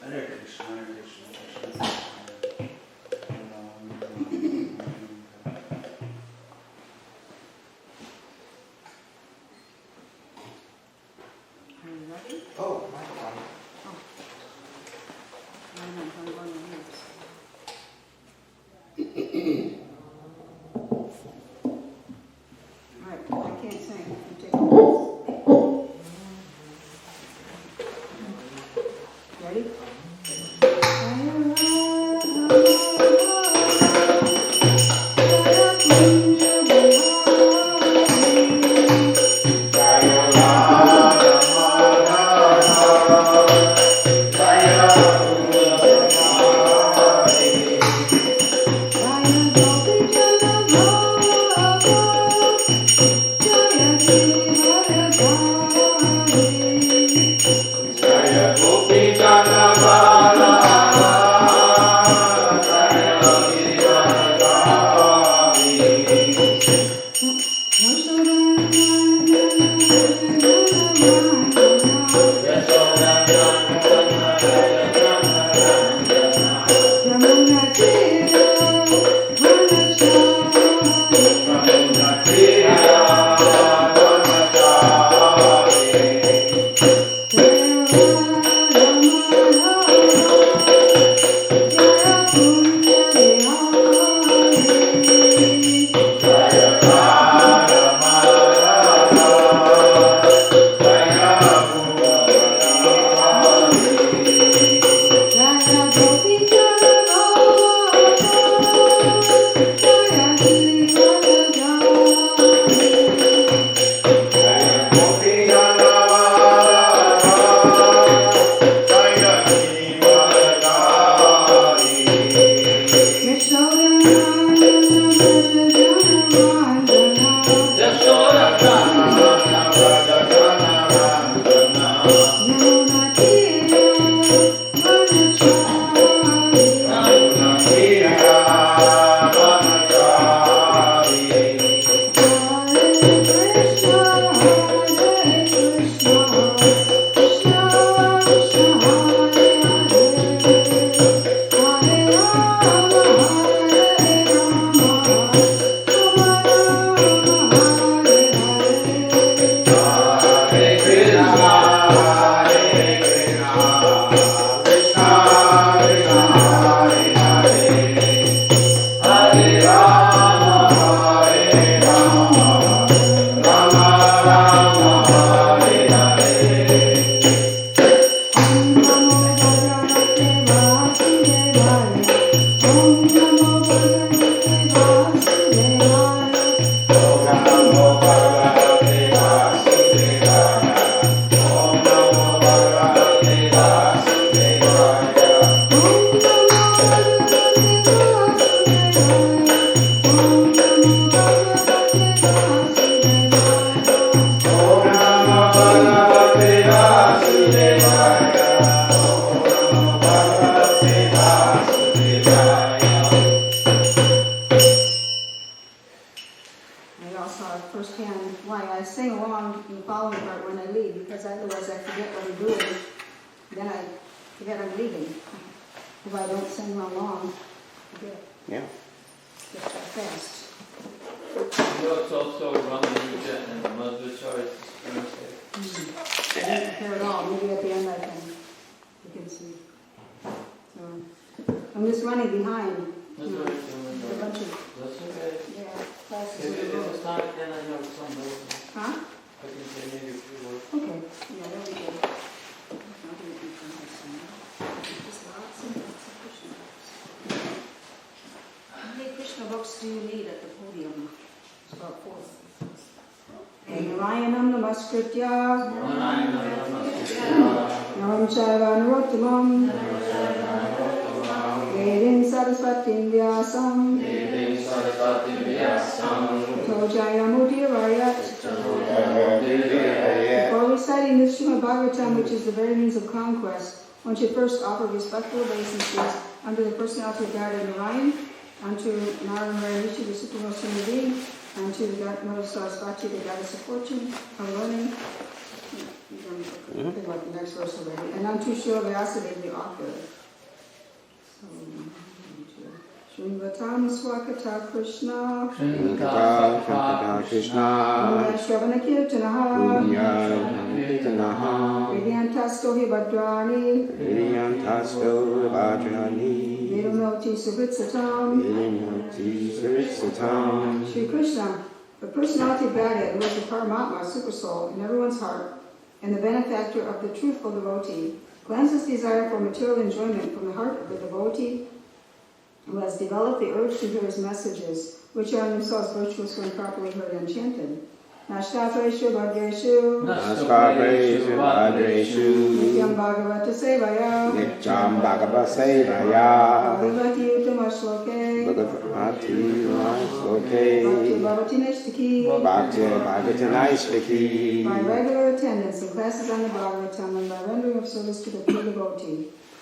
Hare Krishna, Krishna Krishna. Oh, microphone. Alright, I can't sing. You take it. Ready? Before reciting the Srimad Bhagavatam, which is the very means of conquest, one should first offer respectful obeisances unto the personality of God and Narayan, unto Narayana, the supreme human being, unto the Madhava-priya, the goddess of fortune, of learning. think about the next verse already. And unto Srila Vyasadeva the author. So, Shrinvatam Swakata Krishna. Shrinvatam Krishna. Shravana Kirtanaha. Vidyantasto Hibadrani. Vidyantasto Hibadrani. Vedamoti Savitsatam. Vedamoti Savitsatam. Shri Krishna, the personality of Godhead, who is the Paramatma, super soul, in everyone's heart, and the benefactor of the truthful devotee, cleanses desire for material enjoyment from the heart of the devotee who has developed the urge to hear his messages, which are in themselves virtuous when properly heard and chanted. Nashtatreshu Bhagreshu Nashtatreshu Bhagreshu Nityam Bhagavata Sevaya Nityam Bhagavata Sevaya Bhagavati Uttama Shloke Bhagavati Uttama Shloke Bhakti Bhavati Nishtaki Bhakti Bhavati Nishtaki. By regular attendance in classes on the Bhagavatam and by rendering of service to the pure devotee,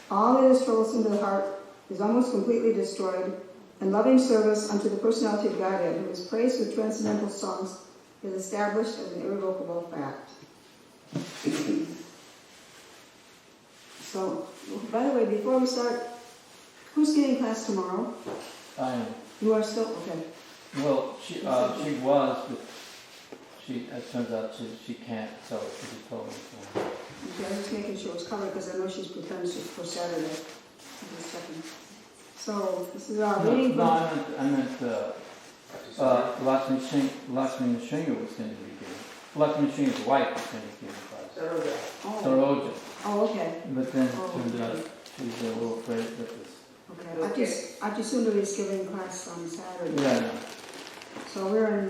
all that is troublesome to the heart is almost completely destroyed, and loving service unto the personality of Godhead, who is praised with transcendental songs, is established as an irrevocable fact. So, by the way, before we start, who's getting class tomorrow? I am. You are still? Okay. Well, she was, but it turns out she can't, so she just told me. So. Okay, I'm just making sure it's covered because I know she's preparing for Saturday. I'm just checking. So, this is our reading. No, I meant Lakshmi Nrsimha was going to be giving. Lakshmi Nrsimha's wife was going to be giving class. Saroja. Oh, okay. But then it turned out she was a little afraid that this. Okay. I just assumed he's giving class on Saturday. Yeah, no. So we're in.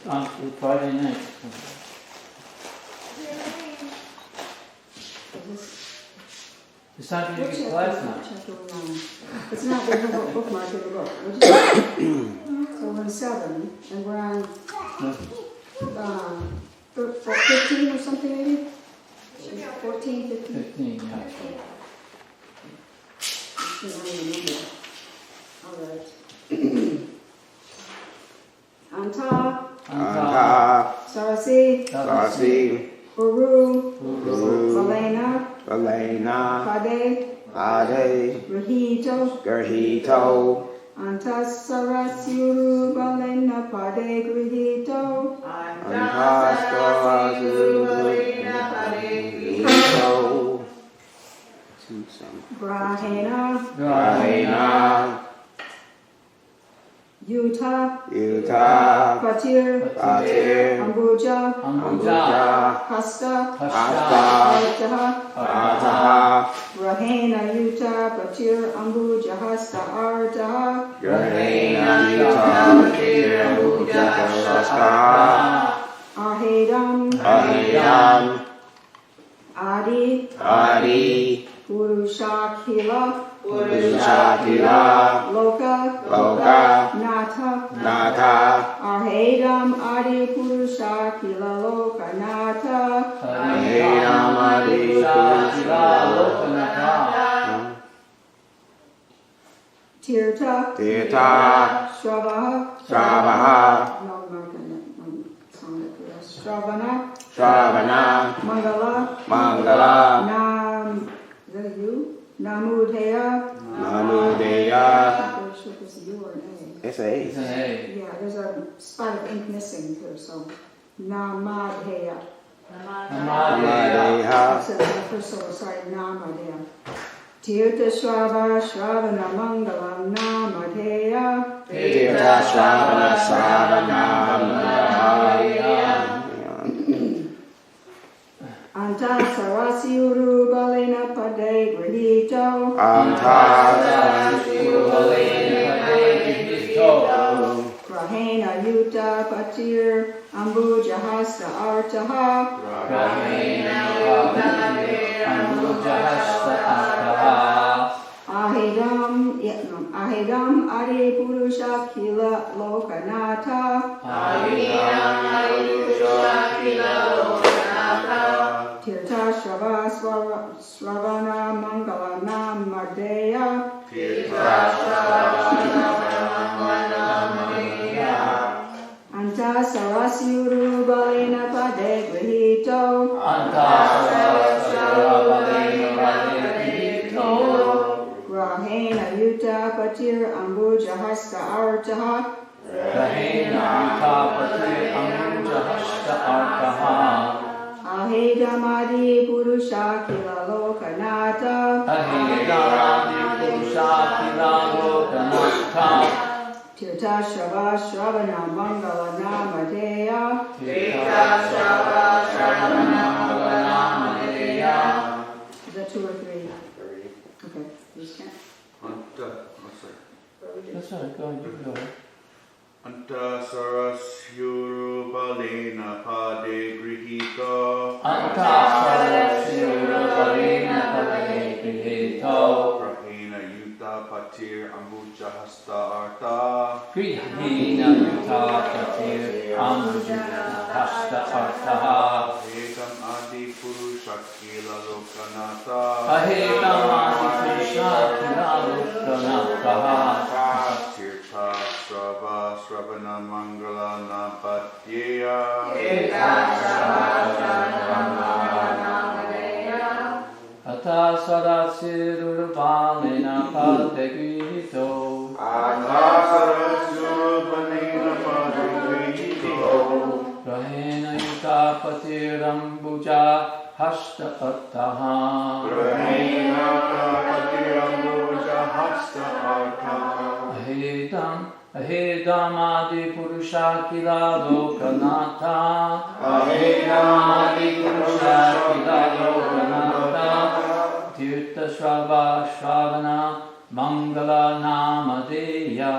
On Friday night. It's time for you to get class now. It's not, there's no bookmark in the book. So we're in 7, and we're on 15 or something maybe? 14, 15? 15, yeah. I can't remember. All right. Anta, Sarasi, Uru, Valena, Pade, Grihito, Antas Sarasiuru Valena Pade Grihito, Grahena, Yuta, Patir, Ambuja, Hasta, Artaha, Rahena, Yuta, Patir, Ambuja, Hasta, Artaha, Ahedam, Adi, Purushakila, Loka, Nata, Ahedam, Adi, Purushakila, Loka, Nata, Tirtha, Shravaha, Shravana, Mangala, Nam, is that a U? Namudeya. I'm not sure if it's a U or an A. It's A. It's an A. Yeah, there's a spot of ink missing here, so Namadheya. Namadeha. So the first syllable, sorry, Namadheya. Tirtha Shravana Mangalam Namadheya. Tirtha Shravana Mangalam. Anta Sarasi Uru Balena Pade Grihito. Grahena Yuta Patir Ambuja Hasta Artaha. Ahedam Adi Purusha Kila Lokanata. Tirtha Shravana Mangala Namadeya. Anta sarasi urubalena pade grihito. Grahena yuta patir ambuja hasta artaha. Ahedamadi purusha kila lokanata. Tirta Shava Shravana Mangala Namadeya. Is that 2 or 3? 3. Okay, you just can't. That's all right, go ahead, you can go ahead. Anta sarasyurubalena pade grihito. Prahena yuta patir ambuja hasta arta. Ahedam adi purusha kila lokanata. Tirtha Srava Sravana Mangala Napatyeya. Ata sarasirurvalena padegrihito. Rahena yuta patirambuja hasta attaha. Ahedam adi purusha kila lokanata. Tirtha Srava Shravana Mangala Namadeya.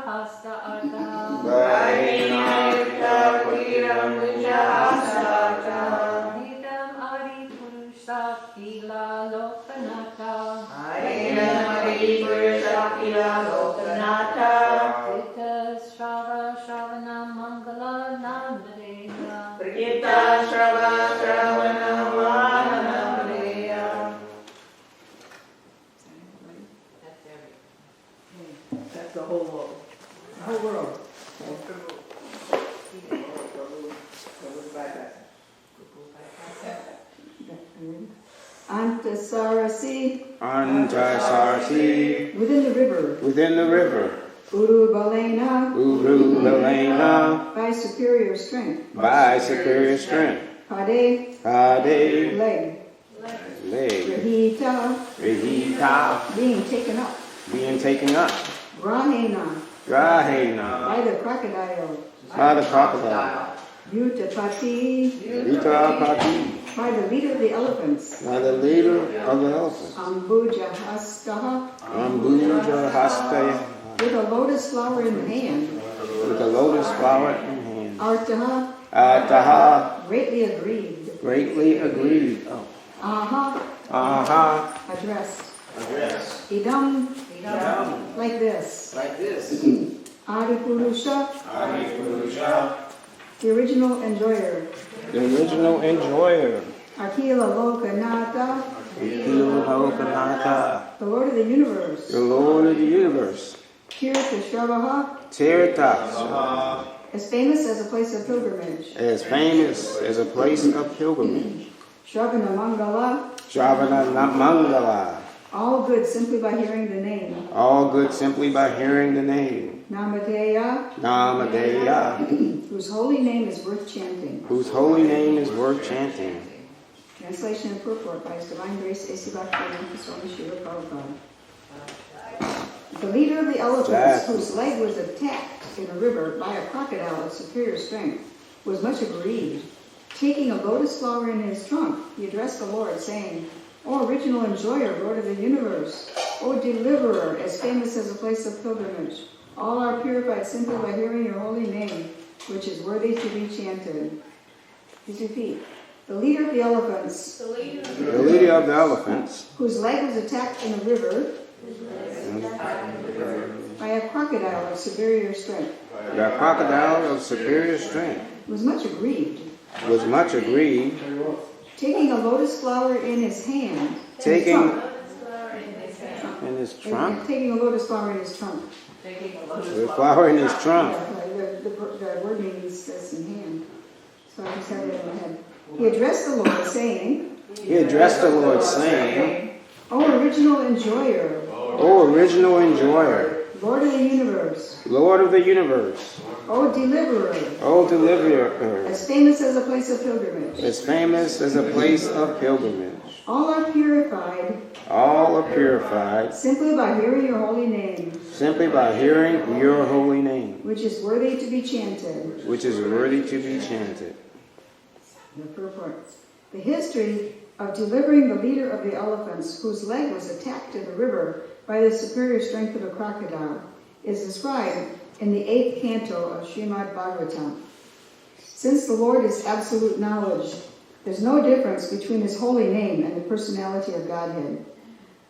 Hasta That's the whole world. The whole world. Antasarasi, Antasarasi, within the river. within the river. Urubalena, Urubalena, by superior strength. by superior strength. Pade, Ade, leg. leg. Rahita, Rehita, being taken up. being taken up. Rahena, Rahena, by the crocodile. by the crocodile. Utapati, Utapati, by the leader of the elephants. by the leader of the elephants. Ambujahastaha, Ambujahastaya, with a lotus flower in hand. with a lotus flower in hand. Artaha, Ataha, greatly agreed. greatly agreed. Oh. Aha, Aha, addressed. Idam, like this. Adipurusha, the original enjoyer. the original enjoyer. Akila Lokanata, Ikilokanata, the Lord of the universe. the Lord of the universe. Kirta Shrabaha, Tirtas, as famous as a place of pilgrimage. as famous as a place of pilgrimage. Shravana Mangala, Shravana Mangala, all good simply by hearing the name. all good simply by hearing the name. Namadeya, Namadeya, whose holy name is worth chanting. whose holy name is worth chanting. Translation and purport by His Divine Grace A.C. Bhaktivedanta Swami Srila Prabhupada. The leader of the elephants, whose leg was attacked in a river by a crocodile of superior strength, was much aggrieved. Taking a lotus flower in his trunk, he addressed the Lord, saying, O original enjoyer, Lord of the universe, O deliverer, as famous as a place of pilgrimage, all are purified simply by hearing your holy name, which is worthy to be chanted. Please repeat. The leader of the elephants, The leader of the elephants, whose leg was attacked in a river by a crocodile of superior strength, the crocodile of superior strength, was much aggrieved. was much aggrieved, Taking a lotus flower in his hand, taking in his trunk, taking a lotus flower in his trunk. the flower in his trunk. The word means this in hand. So I just have it in my head. He addressed the Lord, saying, He addressed the Lord, saying, O original enjoyer, O original enjoyer, Lord of the universe, Lord of the universe, O deliverer, O deliverer, as famous as a place of pilgrimage. as famous as a place of pilgrimage. All are purified All are purified simply by hearing your holy name, simply by hearing your holy name, which is worthy to be chanted. which is worthy to be chanted. The purport. The history of delivering the leader of the elephants, whose leg was attacked in the river by the superior strength of a crocodile, is described in the 8th canto of Srimad Bhagavatam. Since the Lord is absolute knowledge, there's no difference between his holy name and the personality of Godhead.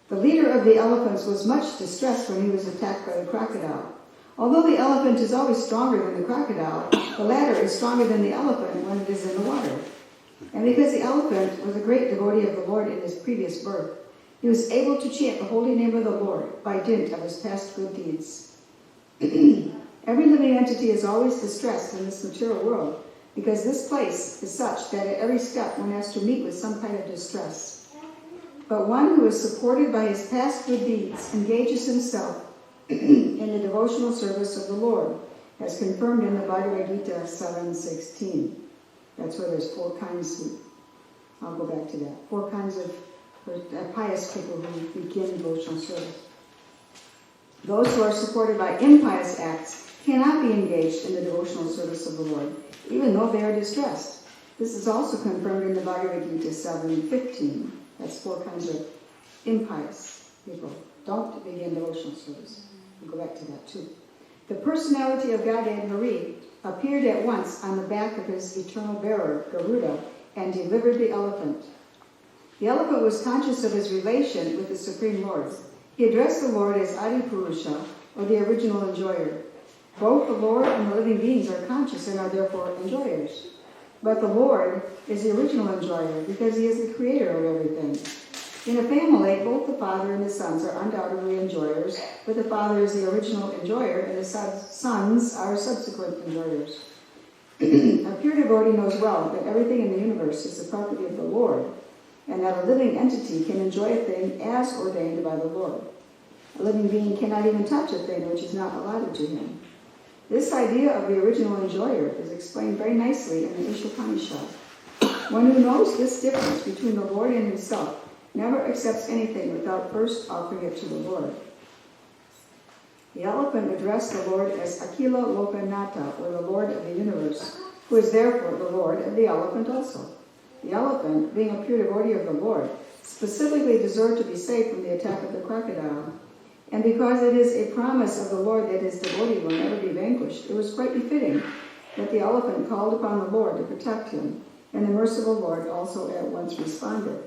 The leader of the elephants was much distressed when he was attacked by the crocodile. Although the elephant is always stronger than the crocodile, the latter is stronger than the elephant when it is in the water. And because the elephant was a great devotee of the Lord in his previous birth, he was able to chant the holy name of the Lord by dint of his past good deeds. Every living entity is always distressed in this material world, because this place is such that at every step one has to meet with some kind of distress. But one who is supported by his past good deeds engages himself in the devotional service of the Lord, as confirmed in the Bhagavad Gita 7:16. That's where there's 4 kinds, I'll go back to that, 4 kinds of pious people who begin devotional service. Those who are supported by impious acts cannot be engaged in the devotional service of the Lord, even though they are distressed. This is also confirmed in the Bhagavad Gita 7:15. That's 4 kinds of impious people. Don't begin devotional service. We'll go back to that too. The personality of Godhead Hari appeared at once on the back of his eternal bearer, Garuda, and delivered the elephant. The elephant was conscious of his relation with the Supreme Lord. He addressed the Lord as Adipurusha, or the original enjoyer. Both the Lord and the living beings are conscious and are therefore enjoyers. But the Lord is the original enjoyer because he is the creator of everything. In a family, both the father and the sons are undoubtedly enjoyers, but the father is the original enjoyer and the sons are subsequent enjoyers. A pure devotee knows well that everything in the universe is the property of the Lord, and that a living entity can enjoy a thing as ordained by the Lord. A living being cannot even touch a thing which is not allotted to him. This idea of the original enjoyer is explained very nicely in the ISKCON. One who knows this difference between the Lord and himself never accepts anything without first offering it to the Lord. The elephant addressed the Lord as Akila Lokanatha, or the Lord of the universe, who is therefore the Lord of the elephant also. The elephant, being a pure devotee of the Lord, specifically deserved to be safe from the attack of the crocodile. And because it is a promise of the Lord that his devotee will never be vanquished, it was quite befitting that the elephant called upon the Lord to protect him, and the merciful Lord also at once responded.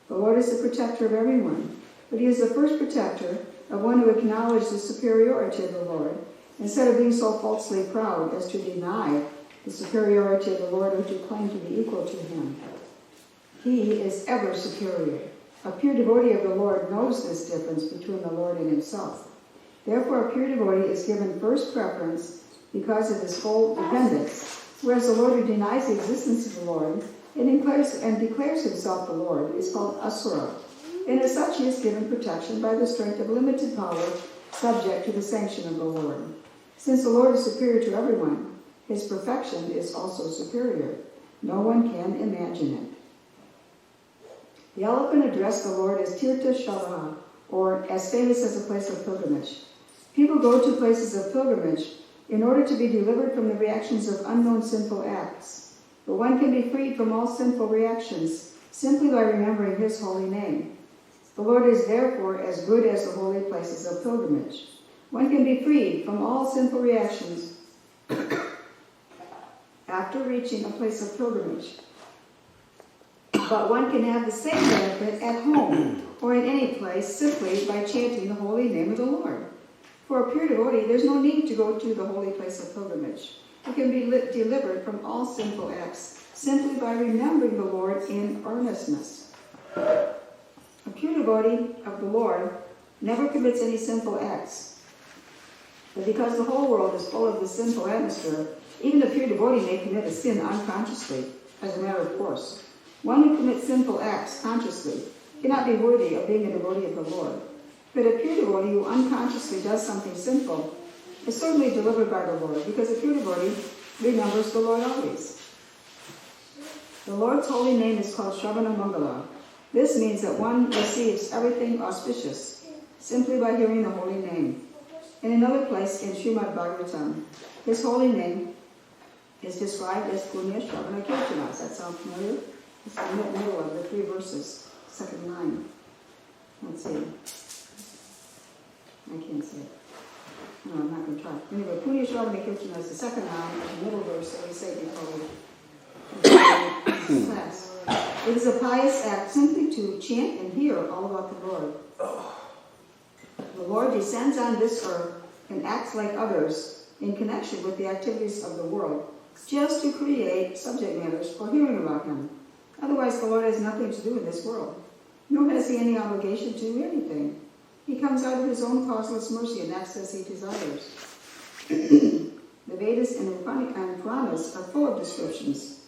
The Lord is the protector of everyone, but he is the first protector of one who acknowledged the superiority of the Lord, instead of being so falsely proud as to deny the superiority of the Lord or to claim to be equal to him. He is ever superior. A pure devotee of the Lord knows this difference between the Lord and himself. Therefore, a pure devotee is given first preference because of his full dependence, whereas the Lord who denies the existence of the Lord and declares himself the Lord is called Asura, and as such he is given protection by the strength of limited power subject to the sanction of the Lord. Since the Lord is superior to everyone, his perfection is also superior. No one can imagine it. The elephant addressed the Lord as Tirtha Shavaha, or as famous as a place of pilgrimage. People go to places of pilgrimage in order to be delivered from the reactions of unknown sinful acts. But one can be freed from all sinful reactions simply by remembering his holy name. The Lord is therefore as good as the holy places of pilgrimage. One can be freed from all sinful reactions after reaching a place of pilgrimage. But one can have the same benefit at home or in any place simply by chanting the holy name of the Lord. For a pure devotee, there's no need to go to the holy place of pilgrimage. He can be delivered from all sinful acts simply by remembering the Lord in earnestness. A pure devotee of the Lord never commits any sinful acts. But because the whole world is full of the sinful atmosphere, even a pure devotee may commit a sin unconsciously, as a matter of course. One who commits sinful acts consciously cannot be worthy of being a devotee of the Lord. But a pure devotee who unconsciously does something sinful is certainly delivered by the Lord, because a pure devotee remembers the Lord always. The Lord's holy name is called Shravana Mangala. This means that one receives everything auspicious simply by hearing the holy name. In another place in Srimad Bhagavatam, his holy name is described as Punya Shravana Kirtanas. That sound familiar? It's in the middle of the 3 verses, second line. Let's see. I can't say it. No, I'm not going to try. Anyway, Punya Shravana Kirtanas is the second line of the middle verse that we say before we class. It is a pious act simply to chant and hear all about the Lord. The Lord descends on this earth and acts like others in connection with the activities of the world, just to create subject matters for hearing about him. Otherwise, the Lord has nothing to do in this world, nor has he any obligation to do anything. He comes out of his own causeless mercy and acts as he desires. The Vedas and Puranas are full of descriptions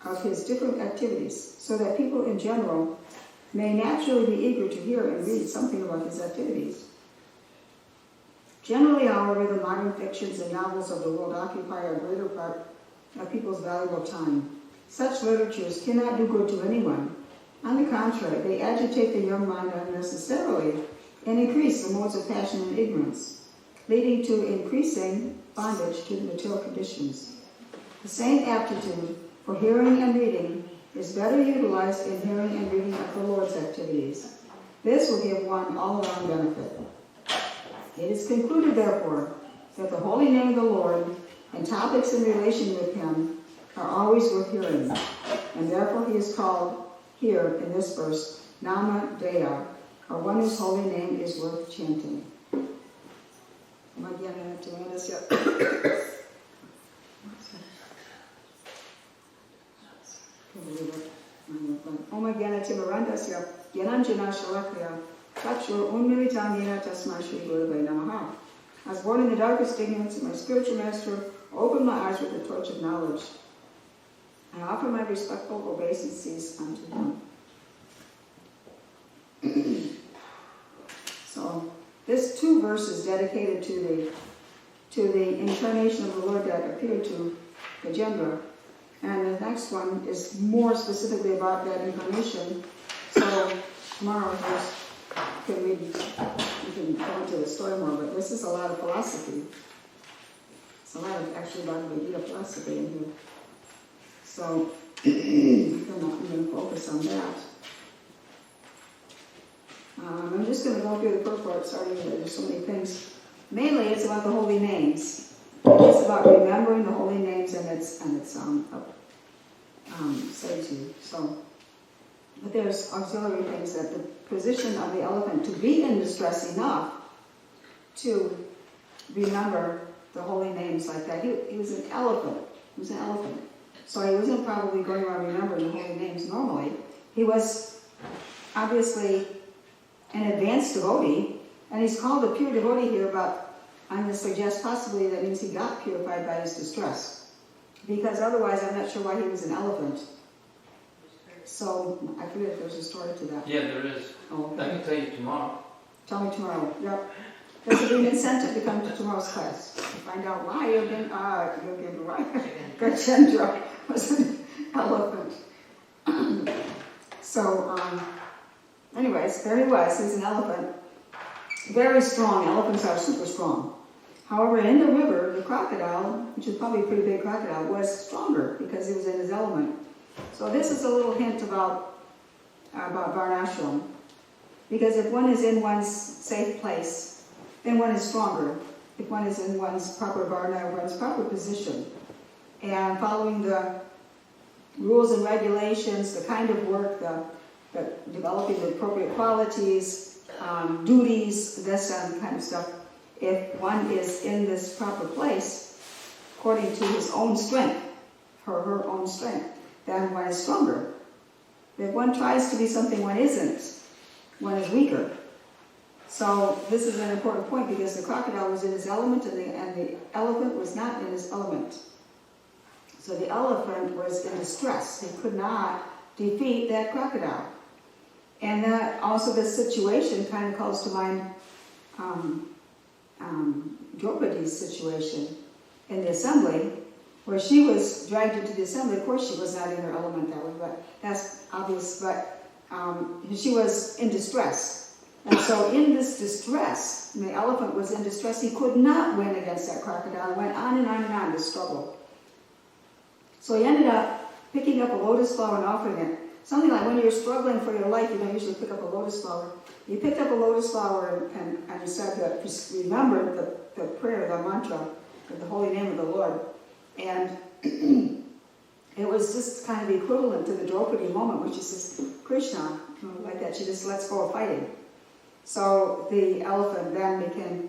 of his different activities, so that people in general may naturally be eager to hear and read something about his activities. Generally, however, the modern fictions and novels of the world occupy a greater part of people's valuable time. Such literatures cannot do good to anyone. On the contrary, they agitate the young mind unnecessarily and increase the modes of passion and ignorance, leading to increasing bondage to the material conditions. The same aptitude for hearing and reading is better utilized in hearing and reading of the Lord's activities. This will give one all-around benefit. It is concluded, therefore, that the holy name of the Lord and topics in relation with him are always worth hearing, and therefore he is called here in this verse Nama Dea, or one whose holy name is worth chanting. Om Gyana Timarandasya Gyananjana Shalakya Chakshur Unmilitam Yena Tasma Shri Gurave Namaha. I was born in the darkest ignorance, and my spiritual master opened my eyes with the torch of knowledge. I offer my respectful obeisances unto him. So, this 2 verses dedicated to the incarnation of the Lord that appeared to Gajendra. And the next one is more specifically about that incarnation. So tomorrow we can go into the story more, but this is a lot of philosophy. It's a lot of actually Bhagavad-priya philosophy in here. So I'm going to focus on that. I'm just going to go through the purport, starting with there's so many things. Mainly it's about the holy names. It's about remembering the holy names and its safety. So, but there's auxiliary things that the position of the elephant to be in distress enough to remember the holy names like that. He was an elephant. He was an elephant. So he wasn't probably going around remembering the holy names normally. He was obviously an advanced devotee, and he's called a pure devotee here, but I'm going to suggest possibly that means he got purified by his distress. Because otherwise, I'm not sure why he was an elephant. So, I forget if there's a story to that. Yeah, there is. Oh, okay. I can tell you tomorrow. Tell me tomorrow. Yep. This will be an incentive to come to tomorrow's class. To find out why you'll get right. Gajendra was an elephant. So, anyways, there he was. He's an elephant. Very strong. Elephants are super strong. However, in the river, the crocodile, which is probably a pretty big crocodile, was stronger because he was in his element. So this is a little hint about Varnashram. Because if one is in one's safe place, then one is stronger. If one is in one's proper Varna, one's proper position, and following the rules and regulations, the kind of work, the developing the appropriate qualities, duties, this kind of stuff, if one is in this proper place, according to his own strength, her own strength, then one is stronger. If one tries to be something one isn't, one is weaker. So this is an important point because the crocodile was in his element and the elephant was not in his element. So the elephant was in distress. He could not defeat that crocodile. And that also this situation kind of calls to mind Draupadi's situation in the assembly, where she was dragged into the assembly. Of course she was not in her element that way, but that's obvious. But she was in distress. And so in this distress, the elephant was in distress, he could not win against that crocodile. It went on and on and on, this struggle. So he ended up picking up a lotus flower and offering it. Something like when you're struggling for your life, you don't usually pick up a lotus flower. He picked up a lotus flower and started to remember the prayer, the mantra, the holy name of the Lord. And it was just kind of equivalent to the Draupadi moment, which is Krishna, like that. She just lets go of fighting. So the elephant then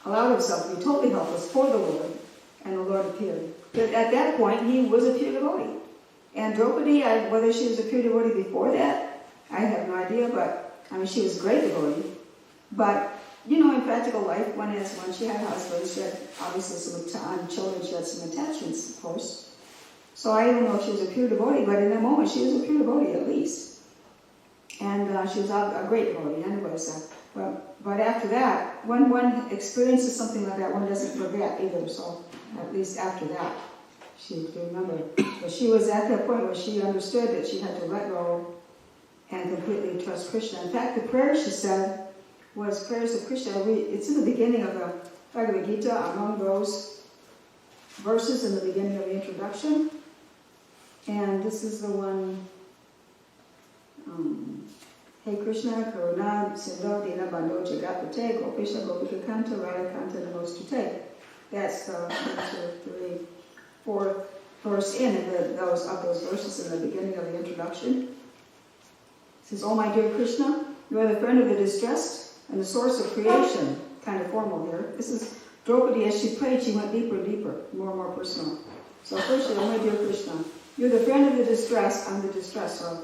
allowed himself to be totally helpless for the Lord, and the Lord appeared. But at that point, he was a pure devotee. And Draupadi, whether she was a pure devotee before that, I have no idea, but I mean, she was a great devotee. But, you know, in practical life, once she had husbands, she had obviously some children, she had some attachments, of course. So I don't know if she was a pure devotee, but in that moment, she was a pure devotee at least. And she was a great devotee anyway, so. But after that, when one experiences something like that, one doesn't forget either, so at least after that, she would remember. But she was at that point where she understood that she had to let go and completely trust Krishna. In fact, the prayer she said was prayers of Krishna. It's in the beginning of the Bhagavad Gita, among those verses in the beginning of the introduction. And this is the one, Hey Krishna, Karuna, Sindho, Dina, Bandho, Jagapate, Gopisha, Gopika Kanta, Radha Kanta, Namostute. That's the 1, 2, 3, 4th verse in those verses in the beginning of the introduction. It says, "Oh my dear Krishna, you are the friend of the distressed and the source of creation." Kind of formal here. This is Draupadi, as she prayed, she went deeper and deeper, more and more personal. So first, "Oh my dear Krishna, You're the friend of the distressed, I'm the distressor,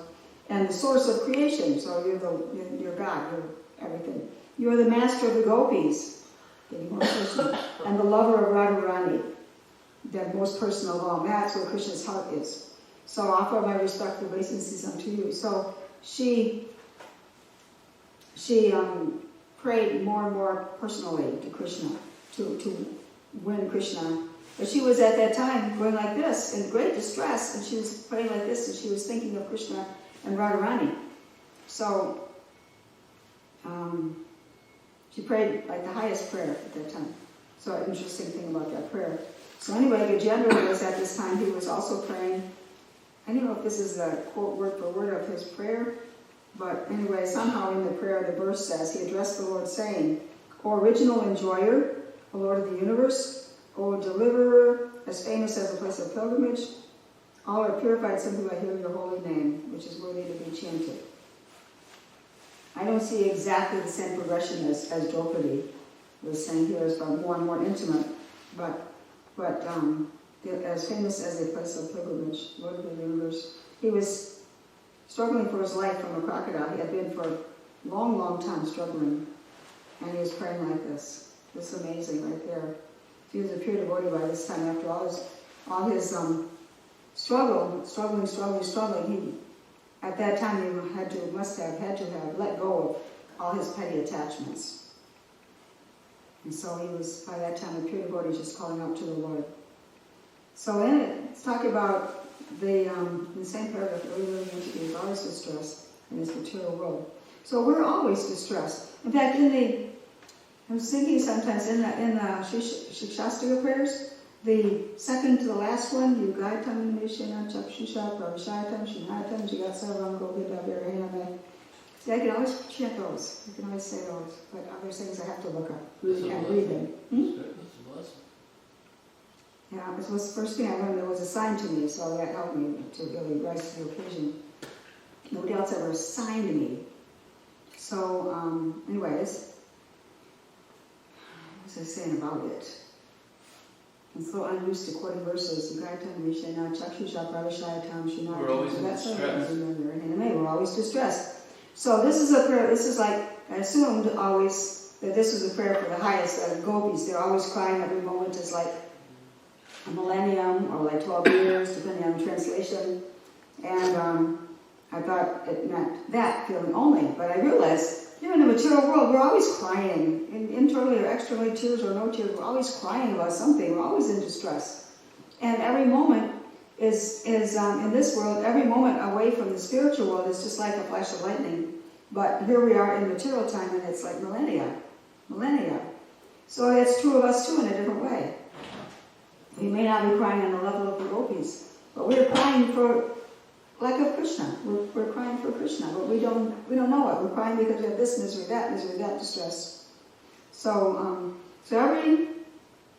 and the source of creation. So you're God, you're everything. You're the master of the gopis, getting more personal, and the lover of Radharani, the most personal of all. That's where Krishna's heart is. So I offer my respectful obeisances unto you. So she prayed more and more personally to Krishna, to win Krishna. But she was at that time going like this, in great distress, and she was praying like this, and she was thinking of Krishna and Radharani. So she prayed like the highest prayer at that time. So an interesting thing about that prayer. So anyway, Gajendra was at this time, he was also praying. I don't know if this is a quote word for word of his prayer, but anyway, somehow in the prayer, the verse says, he addressed the Lord saying, O original enjoyer, O Lord of the universe, O deliverer, as famous as a place of pilgrimage, all are purified simply by hearing your holy name, which is worthy to be chanted. I don't see exactly the same progression as Draupadi was saying here, it's about more and more intimate, but as famous as a place of pilgrimage, Lord of the universe. He was struggling for his life from a crocodile. He had been for a long, long time struggling, and he was praying like this. This is amazing right there. He was a pure devotee by this time. After all his struggling, he at that time he must have let go of all his petty attachments. And so he was, by that time, a pure devotee just calling out to the Lord. So in it, it's talking about in the same paragraph, he is always distressed in this material world. So we're always distressed. In fact, I was thinking sometimes in the Shikshastika prayers, the second to the last one, Yugaitam Nishena Chapshusha Pravishaitam Shinatam Jigatsavam Govida Virahiname. See, I can always chant those. I can always say those. But other things I have to look up and read them. Yeah, this was the first thing I learned that was assigned to me, so that helped me to really rise to the occasion. Nobody else ever assigned me. So, anyways, what was I saying about it? I'm so unused to quoting verses. We're always distressed. We're always distressed. So this is a prayer. This is like, I assumed always that this was a prayer for the highest, the gopis. They're always crying every moment is like a millennium or like 12 years, depending on the translation. And I thought it meant that feeling only. But I realized, in the material world, we're always crying. Internally or externally, tears or no tears, we're always crying about something. We're always in distress. And every moment is in this world, every moment away from the spiritual world is just like a flash of lightning. But here we are in material time, and it's like millennia. So it's true of us too in a different way. We may not be crying on the level of the gopis, but we're crying for, like of Krishna. We're crying for Krishna, but we don't know it. We're crying because we have this misery, that distress. So every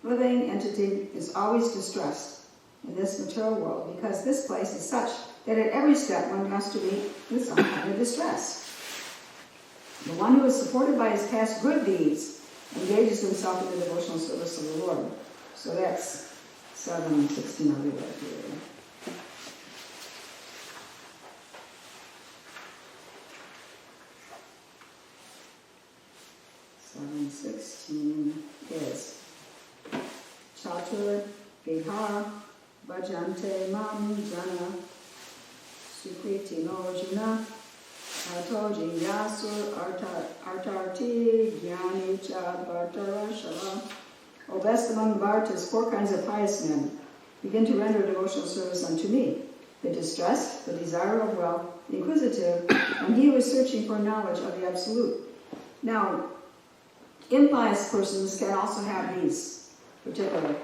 living entity is always distressed in this material world, because this place is such that at every step one has to be in some kind of distress. The one who is supported by his past good deeds engages himself in the devotional service of the Lord. So that's 7:16 of the right here. 7:16 is Chatur Vihar Bhajante Mam Jana Sukriti no Juna Atoji Yasur Artarti Jnani Cha Bhartara Shala. O best among Bhartas, 4 kinds of pious men begin to render devotional service unto me: the distressed, the desire of wealth, the inquisitive, and he who is searching for knowledge of the Absolute. Now, impious persons can also have these particular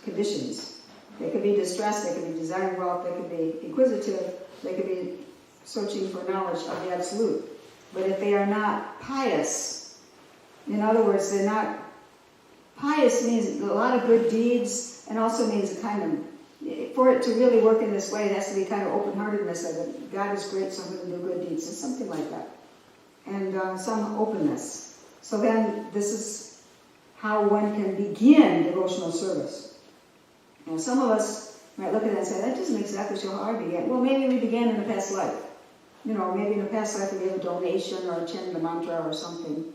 conditions. They could be distressed, they could be desiring wealth, they could be inquisitive, they could be searching for knowledge of the Absolute. But if they are not pious, in other words, they're not pious, means a lot of good deeds, and also means a kind of, for it to really work in this way, it has to be kind of open-heartedness of it. God is great, so I'm going to do good deeds, and something like that. And some openness. So then, this is how one can begin devotional service. And some of us, might look at that and say, that doesn't exactly show how I began. Well, maybe we began in a past life. You know, maybe in a past life we gave a donation or chanted a mantra or something.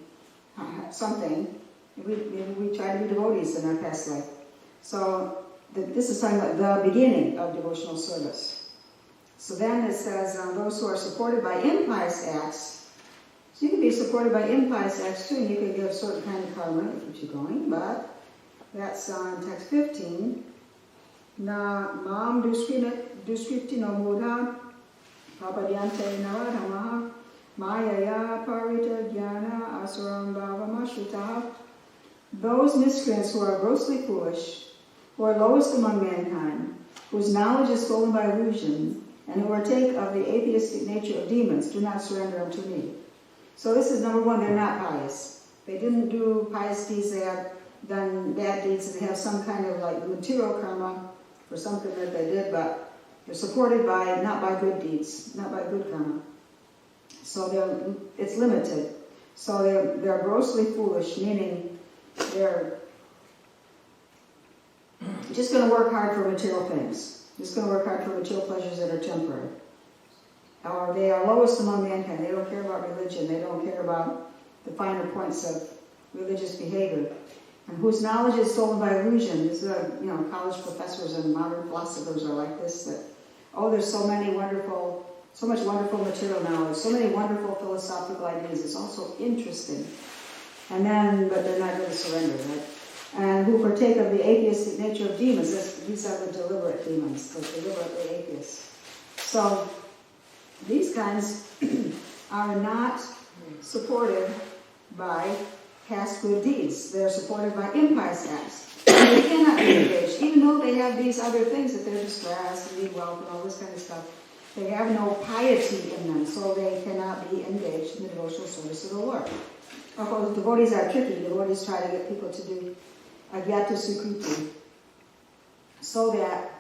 Maybe we tried to be devotees in our past life. So this is talking about the beginning of devotional service. So then it says, those who are supported by impious acts. So you can be supported by impious acts too, and you can give a certain kind of karma that keeps you going, but that's on text 15. Na mam duskriptino mudha papadyante naradhamaha mayaya parita jnana asuram bhavamashvitaha. Those miscreants who are grossly foolish, who are lowest among mankind, whose knowledge is stolen by illusion, and who partake of the atheistic nature of demons, do not surrender unto me. So this is number one, they're not pious. They didn't do pious deeds, they have done bad deeds, and they have some kind of like material karma for something that they did, but they're supported by, not by good deeds, not by good karma. So it's limited. So they're grossly foolish, meaning they're just going to work hard for material things. Just going to work hard for material pleasures that are temporary. Or they are lowest among mankind. They don't care about religion. They don't care about the finer points of religious behavior. And whose knowledge is stolen by illusion. These are, college professors and modern philosophers are like this. That there's so much wonderful material knowledge, so many wonderful philosophical ideas. It's also interesting. But they're not going to surrender, right? And who partake of the atheistic nature of demons. These are the deliberate demons, the deliberately atheists. So these kinds are not supported by past good deeds. They're supported by impious acts. They cannot be engaged, even though they have these other things that they're distressed and need wealth and all this kind of stuff. They have no piety in them, so they cannot be engaged in the devotional service of the Lord. Of course, devotees are tricky. Devotees try to get people to do agyata sukriti so that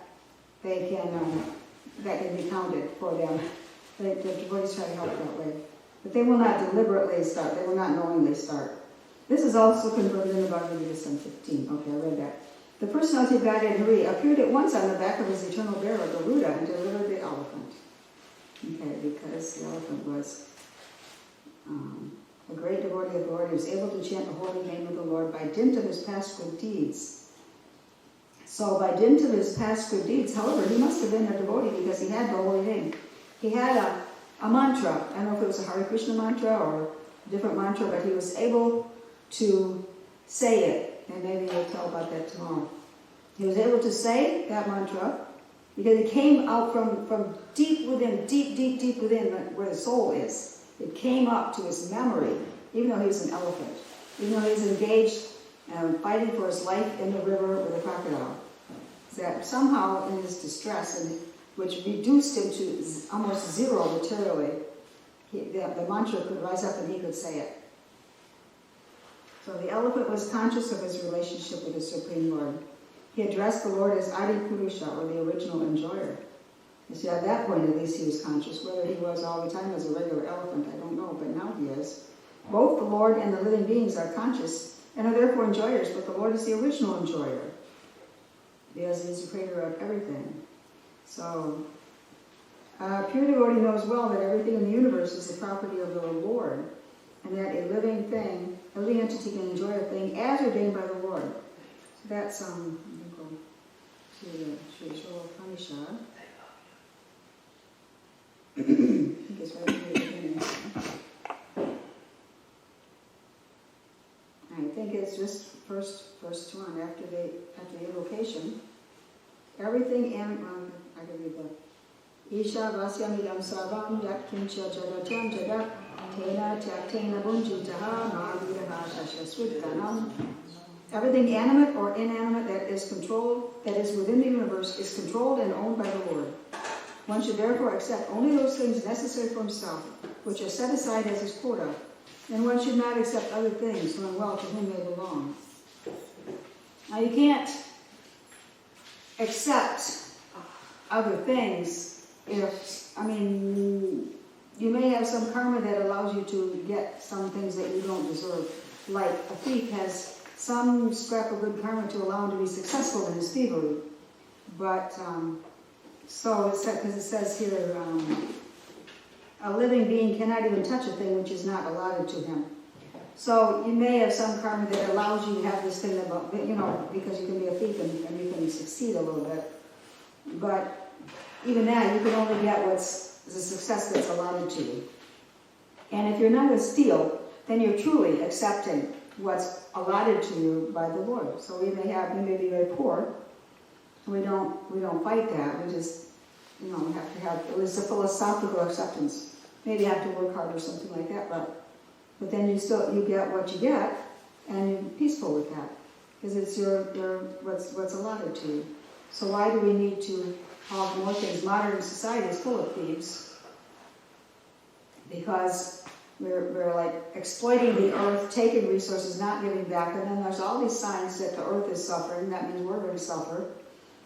they can that can be counted for them. The devotees try to help that way. But they will not deliberately start. They will not knowingly start. This is also confirmed in the Bhagavatam 15. Okay, I read that. The personality of Godhead Hari appeared at once on the back of his eternal bearer, Garuda, and delivered the elephant. Okay, because the elephant was a great devotee of the Lord. He was able to chant the holy name of the Lord by dint of his past good deeds. So by dint of his past good deeds, however, he must have been a devotee because he had the holy name. He had a mantra. I don't know if it was a Hare Krishna mantra or a different mantra, but he was able to say it. And maybe we'll tell about that tomorrow. He was able to say that mantra because it came out from deep within, deep within where the soul is. It came up to his memory, even though he was an elephant, even though he was engaged fighting for his life in the river with a crocodile. That somehow in his distress, which reduced him to almost zero materially, the mantra could rise up and he could say it. So the elephant was conscious of his relationship with the Supreme Lord. He addressed the Lord as Adi Purusha, or the original enjoyer. You see, at that point at least he was conscious. Whether he was all the time as a regular elephant, I don't know, but now he is. Both the Lord and the living beings are conscious and are therefore enjoyers, but the Lord is the original enjoyer because he is the creator of everything. So, pure devotee knows well that everything in the universe is the property of the Lord, and that a living entity can enjoy a thing as ordained by the Lord. So that's, let me go to the Sri Upanishad. I think it's right here at the beginning. I think it's just first one after the invocation. Everything and I can read the Isha Vasyamidam Sarvam Yat Kincha Jadatam Jadat Tena Tyaktena Bunjitaha Mahaviraha Shashaswittanam. Everything animate or inanimate that is within the universe is controlled and owned by the Lord. One should therefore accept only those things necessary for himself, which are set aside as his quota, and one should not accept other things, knowing well to whom they belong. Now you can't accept other things you may have some karma that allows you to get some things that you don't deserve. Like a thief has some scrap of good karma to allow him to be successful in his thievery. But, so it's because it says here, a living being cannot even touch a thing which is not allotted to him. So you may have some karma that allows you to have this thing about, because you can be a thief and you can succeed a little bit. But even that, you can only get what's the success that's allotted to you. And if you're not going to steal, then you're truly accepting what's allotted to you by the Lord. So we may be very poor. We don't fight that. We just, we have to have, it's a philosophical acceptance. Maybe you have to work hard or something like that, but then you get what you get, and you're peaceful with that. Because it's what's allotted to you. So why do we need to have more things? Modern society is full of thieves. Because we're like exploiting the earth, taking resources, not giving back, and then there's all these signs that the earth is suffering. That means we're going to suffer.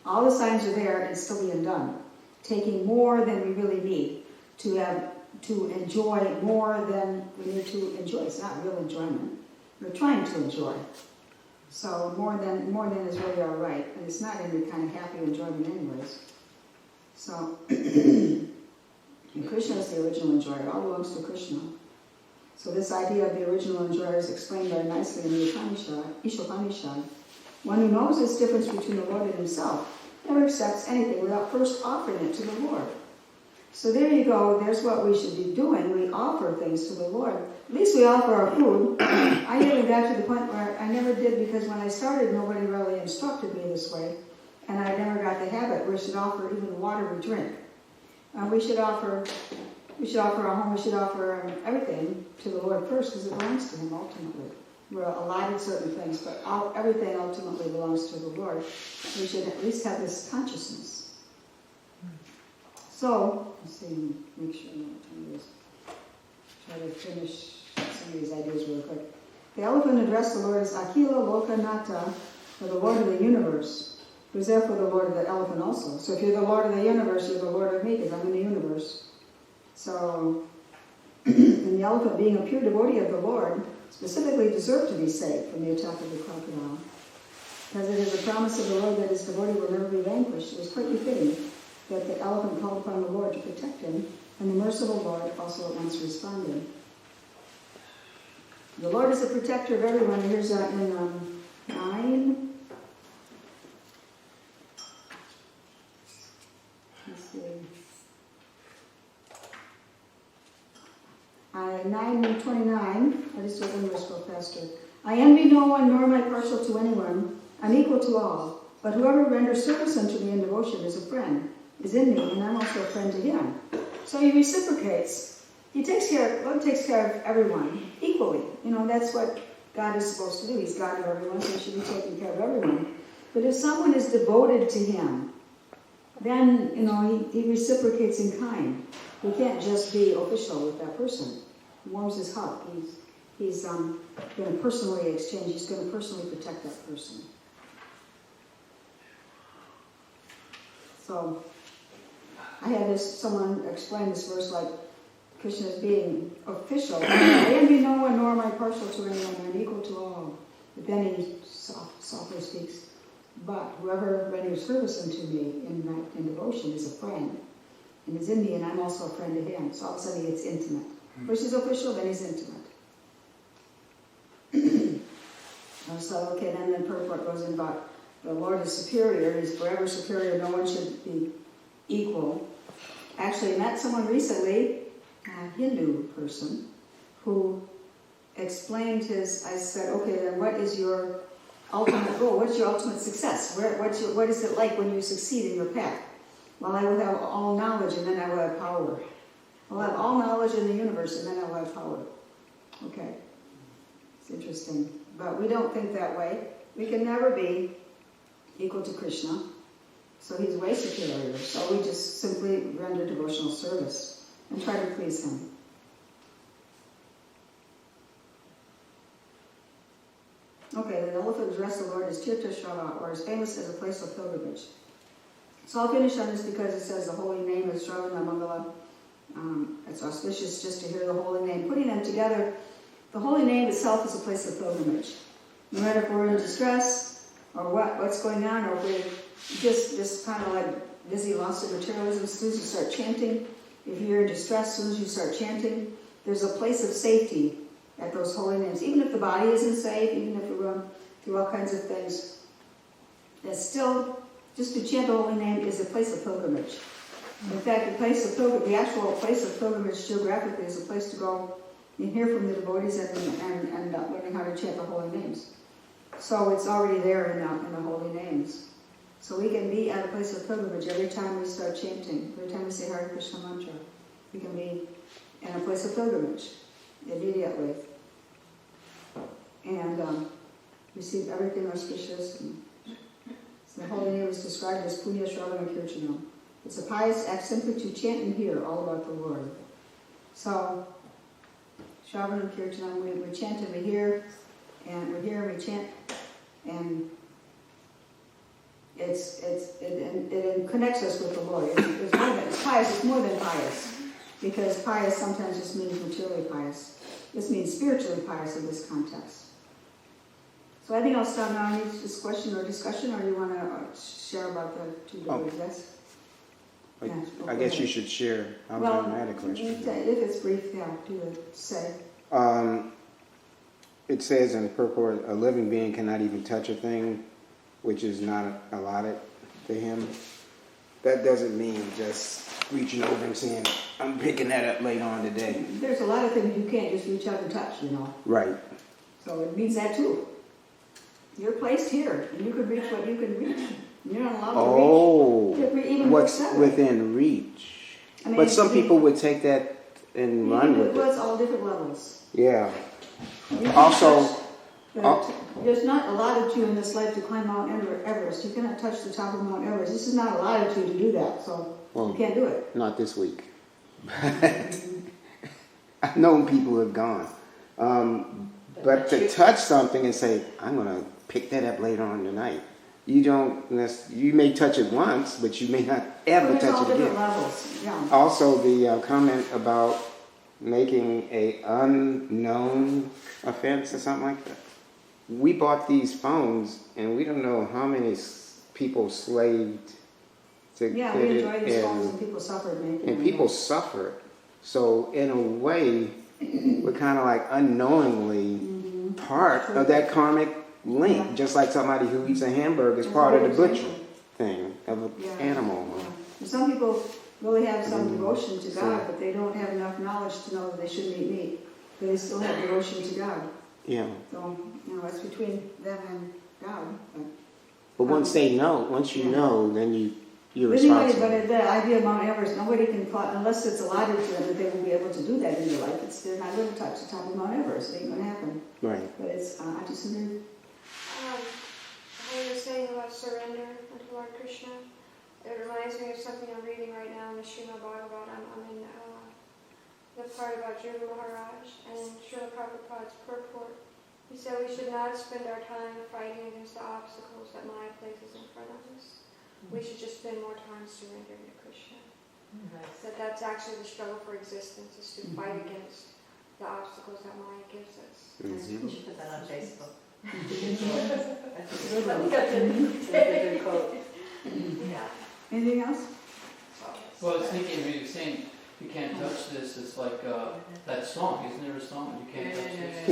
All the signs are there, and it's still being done. Taking more than we really need to enjoy more than we need to enjoy. It's not real enjoyment. We're trying to enjoy. So more than is really all right, and it's not any kind of happy enjoyment anyways. So and Krishna is the original enjoyer. It all belongs to Krishna. So this idea of the original enjoyer is explained very nicely in the Ishopanishad. One who knows this difference between the Lord and himself never accepts anything without first offering it to the Lord. So there you go. There's what we should be doing. We offer things to the Lord. At least we offer our food. I even got to the point where I never did, because when I started, nobody really instructed me this way. And I never got the habit. We should offer even the water we drink. We should offer our home. We should offer everything to the Lord first, because it belongs to Him ultimately. We're allotted certain things, but everything ultimately belongs to the Lord. We should at least have this consciousness. So, let's see, make sure I know what time it is. Try to finish some of these ideas real quick. The elephant addressed the Lord as Akhila Lokanata, or the Lord of the universe, who is therefore the Lord of the elephant also. So if you're the Lord of the universe, you're the Lord of me, because I'm in the universe. So, and the elephant, being a pure devotee of the Lord, specifically deserved to be saved from the attack of the crocodile. Because it is the promise of the Lord that his devotee will never be vanquished. It was quite befitting that the elephant called upon the Lord to protect him, and the merciful Lord also at once responded. The Lord is the protector of everyone. Here's that in 9. Let's see. 9:29. I just opened the verse real faster. I envy no one, nor am I partial to anyone. I'm equal to all. But whoever renders service unto me in devotion is a friend, is in me, and I'm also a friend to him. So he reciprocates. God takes care of everyone equally. That's what God is supposed to do. He's God of everyone, so he should be taking care of everyone. But if someone is devoted to him, then, he reciprocates in kind. He can't just be official with that person. He warms his heart. He's going to personally exchange. He's going to personally protect that person. So, I had someone explain this verse like Krishna is being official. I envy no one, nor am I partial to anyone. I'm equal to all. But then he softly speaks, but whoever renders service unto me in devotion is a friend, and is in me, and I'm also a friend to him. So all of a sudden he gets intimate. First he's official, then he's intimate. So, then the purport goes in about the Lord is superior, he's forever superior, no one should be equal. Actually, I met someone recently, a Hindu person, who explained I said, okay, then what is your ultimate goal? What's your ultimate success? What is it like when you succeed in your path? Well, I will have all knowledge, and then I will have power. I'll have all knowledge in the universe, and then I will have power. Okay. It's interesting. But we don't think that way. We can never be equal to Krishna. So he's way superior. So we just simply render devotional service and try to please him. Okay, the elephant addressed the Lord as Tirtha Shrava, or as famous as a place of pilgrimage. So I'll finish on this because it says the holy name is Shravana Mangala. It's auspicious just to hear the holy name. Putting them together, the holy name itself is a place of pilgrimage. No matter if we're in distress, or what's going on, or if just kind of like busy, lost in materialism. As soon as you start chanting, if you're in distress, as soon as you start chanting, there's a place of safety at those holy names. Even if the body isn't safe, even if we run through all kinds of things, it's still, just to chant the holy name is a place of pilgrimage. In fact, the actual place of pilgrimage geographically is a place to go and hear from the devotees and learning how to chant the holy names. So it's already there in the holy names. So we can be at a place of pilgrimage every time we start chanting, every time we say Hare Krishna mantra. We can be in a place of pilgrimage immediately. And receive everything auspicious. So the holy name is described as Punya Shravana Kirtanam. It's a pious act simply to chant and hear all about the Lord. So, Shravana Kirtanam, we chant and we hear, and we hear and we chant, and it connects us with the Lord. It's pious, it's more than pious, because pious sometimes just means materially pious. This means spiritually pious in this context. So I think I'll stop now. Any question or discussion, or you want to share about the two devotees? Yes? Yeah, I guess you should share. I had a question. If it's brief, yeah, do it. Say. It says in the purport, a living being cannot even touch a thing which is not allotted to him. That doesn't mean just reaching over and saying, I'm picking that up later on today. There's a lot of things you can't just reach out and touch, you know. Right. So it means that too. You're placed here, and you can reach what you can reach. You're not allowed to reach. Even what's within reach. I mean, but some people would take that and run with it. It's all different levels. Yeah. Also, there's not allotted to you in this life to climb Mount Everest. You cannot touch the top of Mount Everest. This is not allotted to you to do that, so you can't do it. Not this week. I've known people who have gone. But to touch something and say, I'm going to pick that up later on tonight. You may touch it once, but you may not ever touch it again. Levels. Yeah. Also, the comment about making a unknown offense or something like that. We bought these phones, and we don't know how many people slaved to get it. We enjoyed these phones, and people suffered making them. And people suffered. So, in a way, we're kind of like unknowingly part of that karmic link, just like somebody who eats a hamburger is part of the butcher thing of an animal. Yeah. Some people really have some devotion to God, but they don't have enough knowledge to know that they shouldn't eat meat, but they still have devotion to God. Yeah. So, it's between them and God. But once you know, then you're responsible. But the idea of Mount Everest, nobody can, unless it's allotted to them that they will be able to do that in their life. They're not going to touch the top of Mount Everest. It ain't going to happen. Right. But it's, I just wondered. How you were saying about surrender unto Lord Krishna, it reminds me of something I'm reading right now in the Srimad Bhagavatam. I'm in the part about Dhruva Maharaj and Srila Prabhupada's purport. He said we should not spend our time fighting against the obstacles that Maya places in front of us. We should just spend more time surrendering to Krishna. So that's actually the struggle for existence, is to fight against the obstacles that Maya gives us. You should put that on Facebook. Anything else? Well, I was thinking, when you're saying you can't touch this, it's like that song. Isn't there a song? You can't touch this.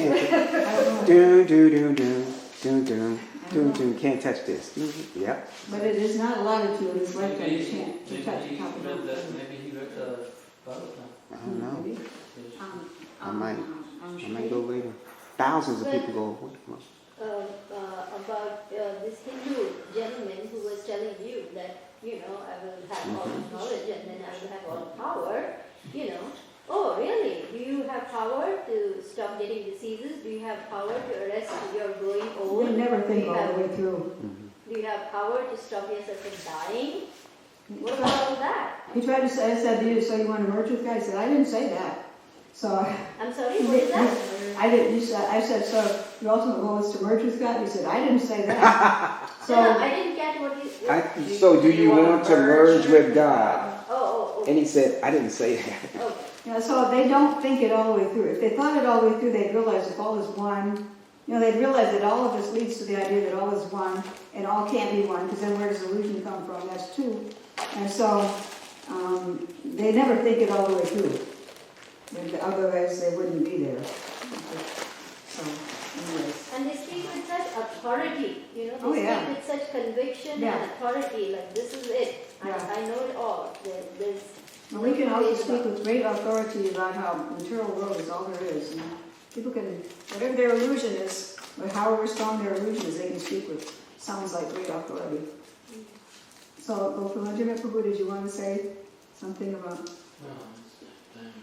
Can't touch this. Yep. But it is not allotted to in this lifetime. Maybe You can't he touch the top of read that. Maybe he read Bhagavatam. I don't know. I might go later. Thousands of people go. About this Hindu gentleman who was telling you that, I will have all the knowledge and then I will have all the power, Oh, really? Do you have power to stop getting diseases? Do you have power to arrest your growing old? We never think all the way through. Do you have power to stop yourself from dying? What about all that? He tried to say, I said to you, so you want to merge with God? I said, I didn't say that. So I'm sorry, what is that? I said, so your ultimate goal is to merge with God? He said, I didn't say that. So I didn't get what you... So do you want to merge with God? Oh. And he said, I didn't say that. Okay. So they don't think it all the way through. If they thought it all the way through, they'd realize if all is one, they'd realize that all of this leads to the idea that all is one, and all can't be one, because then where does illusion come from? That's two. And so they never think it all the way through. Otherwise they wouldn't be there. So, anyways. And they speak with such authority, you know, Oh, they yeah. speak with such conviction Yeah. and authority, like this is it. Yeah. I know it all. There's And we can also speak with great authority about how the material world is all there is. And people can, whatever their illusion is, or however strong their illusion is, they can speak with sounds like great authority. So, Gopalaji Prabhu, did you want to say something about? No, that's the thing.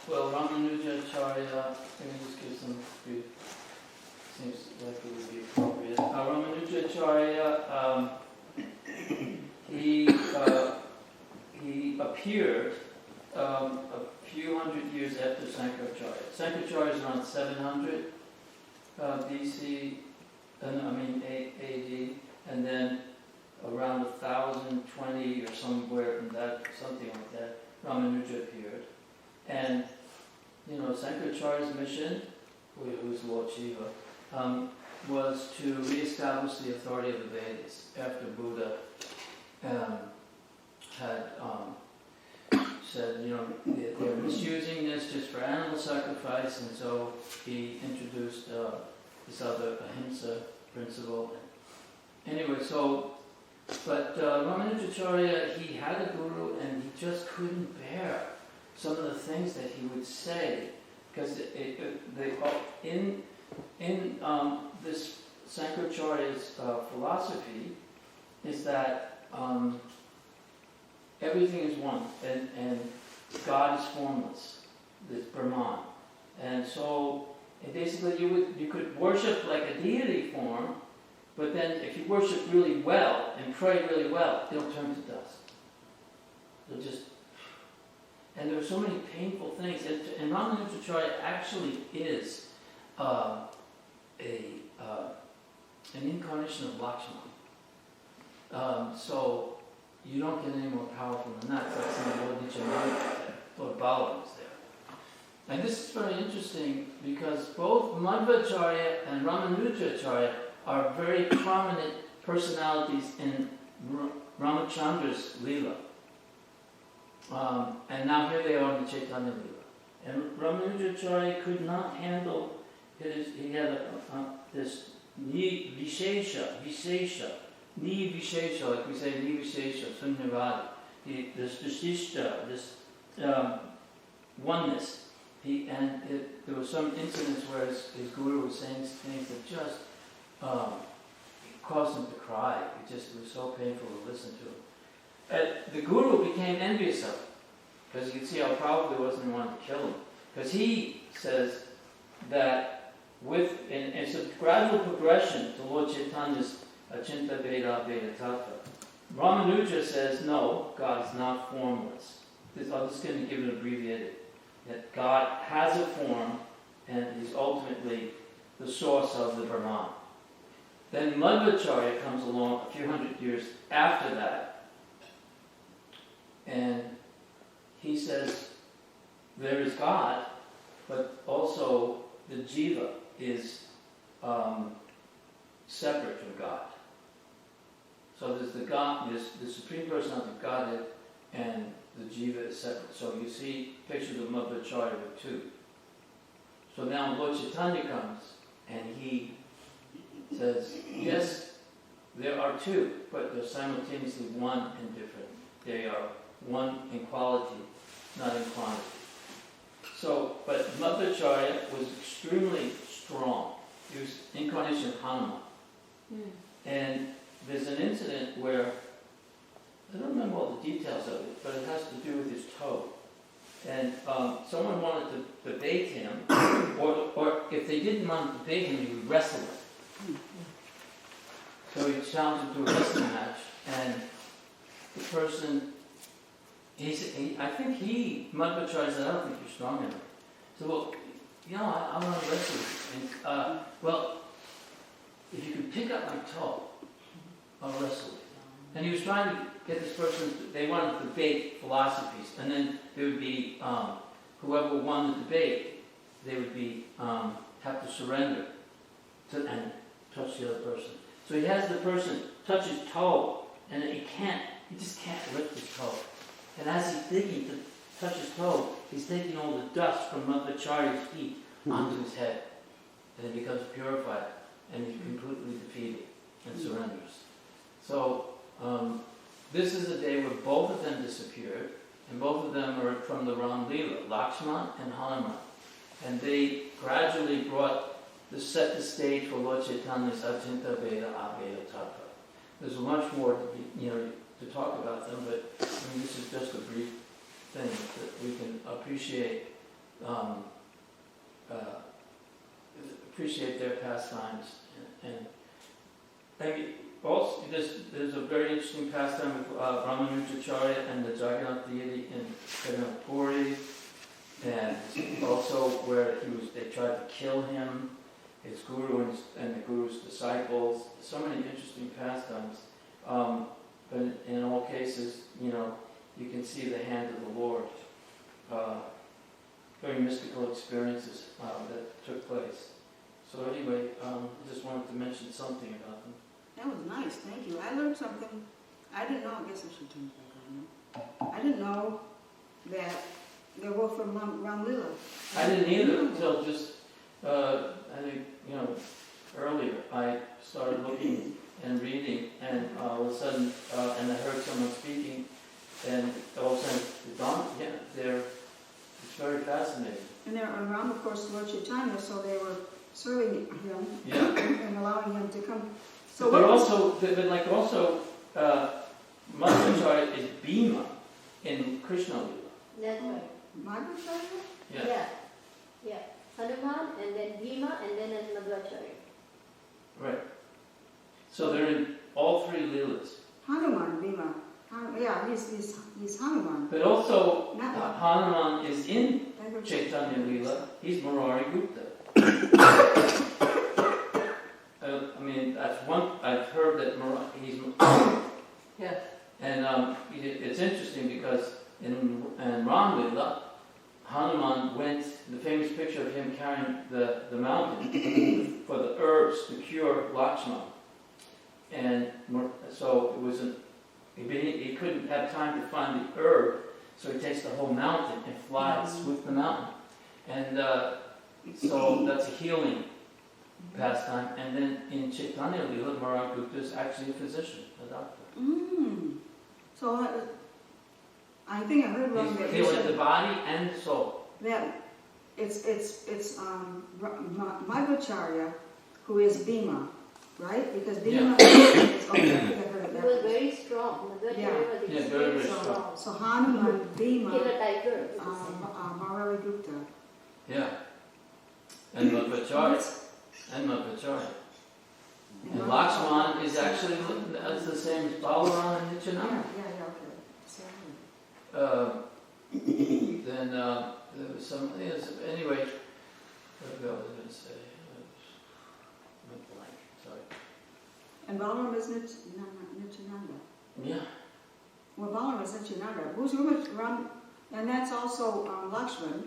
Well, Ramanujacharya, let me just give some brief, seems like it would be appropriate. Ramanujacharya, he appeared a few hundred years after Sankaracharya. Sankaracharya is around 700 BC, AD, and then around 1020 or somewhere in that, something like that, Ramanuja appeared. And, you know, Sankaracharya's mission, who's Lord Shiva, was to reestablish the authority of the Vedas after Buddha had said, you know, they're misusing this just for animal sacrifice, and so he introduced this other ahimsa principle. Anyway, but Ramanujacharya, he had a guru, and he just couldn't bear some of the things that he would say, because in this Sankaracharya's philosophy is that everything is one, and God is formless, this Brahman, and so basically you could worship like a deity form, but then if you worship really well and pray really well, it'll turn to dust. It'll just, and there are so many painful things. And Ramanujacharya actually is an incarnation of Lakshmana. So you don't get any more powerful than that. It's like saying Lord Nityananda there, Lord Balaram is there. And this is very interesting because both Madhava-acharya and Ramanujacharya are very prominent personalities in Ramachandra's Leela. And now here they are in the Chaitanya Leela. And Ramanujacharya could not handle he had this Vishesha, like we say, Vishesha, Sunyavadi, this Vishishta, this oneness. There were some incidents where his guru was saying things that just caused him to cry. It was so painful to listen to him. The guru became envious of him, because you can see how powerful he was and he wanted to kill him. Because he says that it's a gradual progression to Lord Chaitanya's Achinta Veda Veda Tattva. Ramanuja says, no, God is not formless. I'm just going to give it abbreviated. That God has a form and He's ultimately the source of the Brahman. Then Madhva-acharya comes along a few hundred years after that, and he says there is God, but also the jiva is separate from God. So there's the God, there's the Supreme Personality of Godhead, and the jiva is separate. So you see pictures of Madhva-acharya with two. So now Lord Chaitanya comes, and he says, yes, there are two, but they're simultaneously one and different. They are one in quality, not in quantity. So, but Madhva-acharya was extremely strong. He was incarnation of Hanuman. And there's an incident where, I don't remember all the details of it, but it has to do with his toe. And someone wanted to debate him, or if they didn't want to debate him, he would wrestle him. So he challenged him to a wrestling match, and the person, Madhva-acharya said, I don't think you're strong enough. So, well, I want to wrestle you. And, well, if you can pick up my toe, I'll wrestle you. And he was trying to get this person, they wanted to debate philosophies, and then there would be, whoever won the debate, they would be, have to surrender and touch the other person. So he has the person touch his toe, and he just can't lift his toe. And as he's digging to touch his toe, he's taking all the dust from Madhava-charya's feet onto his head. And it becomes purified, and he's completely defeated and surrenders. So, this is a day where both of them disappeared, and both of them are from the Ram Leela, Lakshman and Hanuman. And they gradually set the stage for Lord Chaitanya's Ajinta Veda Aveda Tapa. There's much more to talk about them, but I mean, this is just a brief thing that we can appreciate their pastimes. And also, there's a very interesting pastime with Ramanujacharya and the Jagannath deity in Jagannath Puri, and also where they tried to kill him, his guru and the guru's disciples. So many interesting pastimes. But in all cases, you can see the hand of the Lord. Very mystical experiences that took place. So anyway, I just wanted to mention something about them. That was nice, thank you. I learned something. I didn't know, I guess I should turn it back on. I didn't know that they're both from Ram Leela. I didn't either until just, I think, earlier. I started looking and reading, and all of a sudden, and I heard someone speaking, and all of a sudden, it's very fascinating. And they're around, of course, Lord Chaitanya, so they were serving him and allowing him to come. So but also, Madhava-charya is Bhima in Krishna Lila. That's right. Madhava-charya? Yeah. Hanuman, and then Bhima, and then as Madhava-charya. Right. So they're in all three Leelas. Hanuman, Bhima. He's Hanuman. But also, Hanuman is in Chaitanya Lila. He's Murari Gupta. I mean, that's one. I've heard that he's. Yes. And it's interesting because in Ram Lila, Hanuman went. The famous picture of him carrying the mountain for the herbs to cure Lakshman, and so it was he couldn't have time to find the herb, so he takes the whole mountain and flies with the mountain, and so that's a healing pastime. And then in Chaitanya Lila, Murari Gupta is actually a physician, a doctor. So I think I heard wrong. He's healing the body and the soul. That it's Madhava-charya who is Bhima, right? Because Bhima is I heard He was very strong. Madhava-charya was very extremely strong. So Hanuman, Bhima, Kill a tiger. Murari Gupta. Yeah. And Madhava-charya. And And Lakshman is actually as the same as Talavana and Nityananda. Then there was something else. Anyway, what was I going to say? Went blank. Sorry. And Balaram is Nityananda. Yeah. Well, Balaram is Nityananda. Who's Ram? And that's also Lakshman,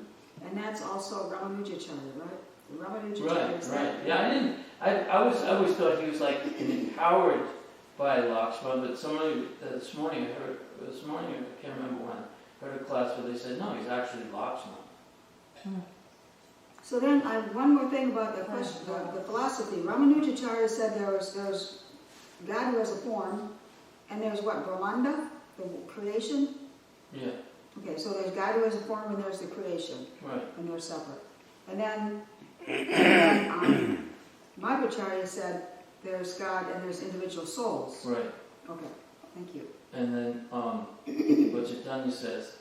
and that's also Ramanujacharya, right? Ramanujacharya is Right. Yeah, I always thought he was like empowered by Lakshman, but somebody this morning, I can't remember when, heard a class where they said, no, he's actually Lakshman. So then, one more thing about the question, the philosophy. Ramanujacharya said there's God who has a form, and there's what, Brahmanda, the creation? Yeah. Okay, so there's God who has a form, and there's the creation. Right. And they're separate. And then Madhava-charya said there's God and there's individual souls. Right. Okay, thank you. And then what Chaitanya says,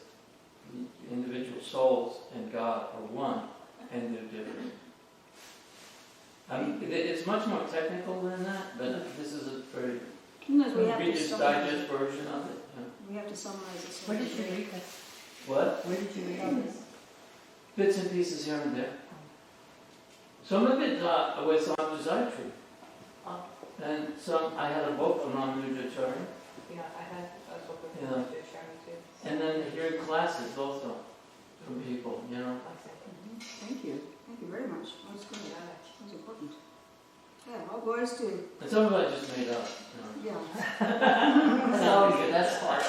the individual souls and God are one, and they're different. I mean, it's much more technical than that, but this is a very Reader's Digest version of it. Yeah. We have to summarize it. Where did you read this? What? Where did you read this? Bits and pieces here and there. Some of it was on Desire Tree. And some, I had a book on Ramanujacharya. Yeah, I had a book of Yeah. Ramanujacharya too. And then hearing classes also from people, Thank you. Thank you very much. That was good. That was important. Yeah, well goes to, And some of it I just made up. You know. yeah. That's always the best part.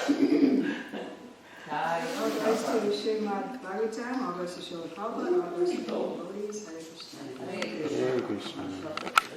All goes to Srimad Bhagavatam, all goes to Srila Prabhupada, all goes to the devotees, Hare Krishna. Hare Krishna. Hare Krishna.